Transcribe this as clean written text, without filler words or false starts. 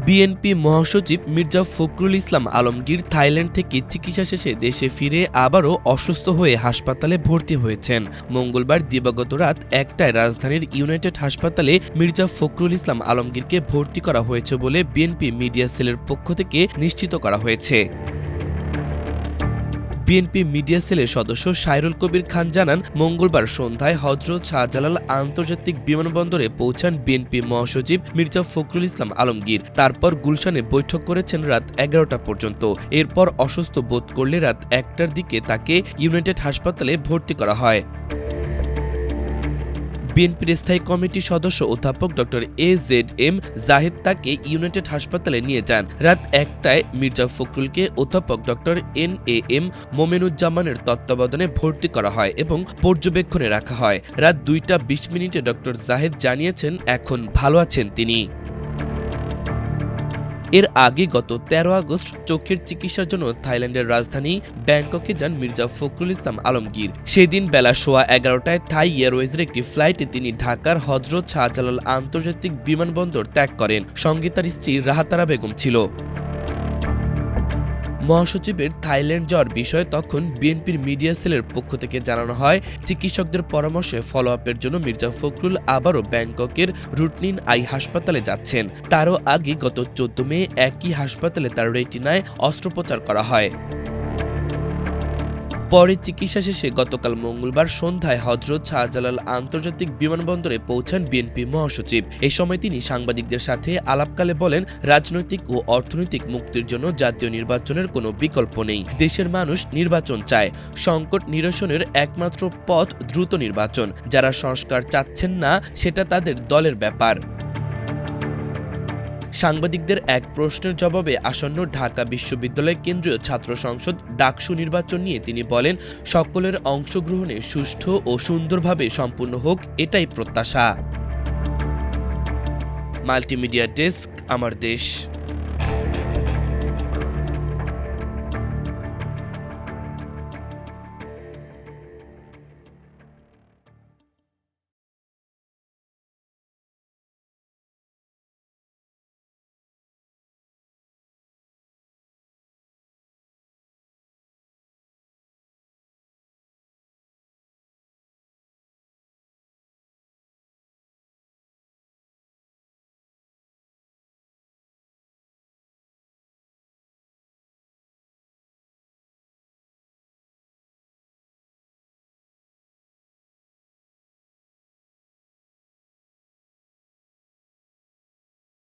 BNP মহাসচিব Mirza Fakhrul Islam Alamgir Thailand থেকে চিকিৎসা শেষে দেশে ফিরে আবারও অসুস্থ হয়ে হাসপাতালে ভর্তি হয়েছেন। মঙ্গলবার দিবাগত রাত ১টায় রাজধানীর ইউনাইটেড হাসপাতালে মির্জা ফখরুল ইসলাম আলমগীরকে ভর্তি করা হয়েছে বলে বিএনপি মিডিয়া সেলের পক্ষ থেকে নিশ্চিত করা হয়েছে। বিএনপি মিডিয়া সেলের সদস্য সাইরুল কবির খান জানান, মঙ্গলবার সন্ধ্যায় হযরত শাহজালাল আন্তর্জাতিক বিমানবন্দরে পৌঁছান বিএনপি মহাসচিব মির্জা ফখরুল ইসলাম আলমগীর। তারপর গুলশানে বৈঠক করেছেন রাত ১১টা পর্যন্ত। এরপর অসুস্থ বোধ করলে রাত ১টার দিকে তাকে ইউনাইটেড হাসপাতালে ভর্তি করা হয়। বিএনপির স্থায়ী কমিটির সদস্য অধ্যাপক ডক্টর এজেডএম জাহেদ তাকে ইউনাইটেড হাসপাতালে নিয়ে যান। রাত ১টায় মির্জা ফখরুলকে অধ্যাপক ডক্টর এনএএম মোমেনুজ্জামানের তত্ত্বাবধানে ভর্তি করা হয় এবং পর্যবেক্ষণে রাখা হয়। রাত ২টা ২০ মিনিটে ডক্টর জাহেদ জানিয়েছেন এখন ভালো আছেন তিনি। এর আগে গত ১৩ আগস্ট চোখের চিকিৎসার জন্য থাইল্যান্ডের রাজধানী ব্যাংককে যান মির্জা ফখরুল ইসলাম আলমগীর। সেদিন বেলা ১১:১৫টায় থাই এয়ারওয়েজের একটি ফ্লাইটে তিনি ঢাকার হযরত শাহজালাল আন্তর্জাতিক বিমানবন্দর ত্যাগ করেন। সঙ্গে তার স্ত্রী রাহাতারা বেগম ছিল। মহাসচিবের থাইল্যান্ড যাওয়ার বিষয়ে তখন বিএনপির মিডিয়া সেলের পক্ষ থেকে জানানো হয়, চিকিৎসকদের পরামর্শে ফলো আপের জন্য মির্জা ফখরুল আবারও ব্যাংককের রুটনিন আই হাসপাতালে যাচ্ছেন। তারও আগে গত ১৪ মে একই হাসপাতালে তার রেটিনায় অস্ত্রোপচার করা হয়। পরে চিকিৎসা শেষে গতকাল মঙ্গলবার সন্ধ্যায় হযরত শাহজালাল আন্তর্জাতিক বিমানবন্দরে পৌঁছান বিএনপি মহাসচিব। এ সময় তিনি সাংবাদিকদের সাথে আলাপকালে বলেন, রাজনৈতিক ও অর্থনৈতিক মুক্তির জন্য জাতীয় নির্বাচনের কোনো বিকল্প নেই। দেশের মানুষ নির্বাচন চায়। সংকট নিরসনের একমাত্র পথ দ্রুত নির্বাচন। যারা সংস্কার চাচ্ছেন না সেটা তাদের দলের ব্যাপার। সাংবাদিকদের এক প্রশ্নের জবাবে আসন্ন ঢাকা বিশ্ববিদ্যালয় কেন্দ্রীয় ছাত্র সংসদ ডাকসু নির্বাচন নিয়ে তিনি বলেন, সকলের অংশগ্রহণে সুষ্ঠু ও সুন্দরভাবে সম্পূর্ণ হোক, এটাই প্রত্যাশা। মাল্টিমিডিয়া ডেস্ক, আমার দেশ।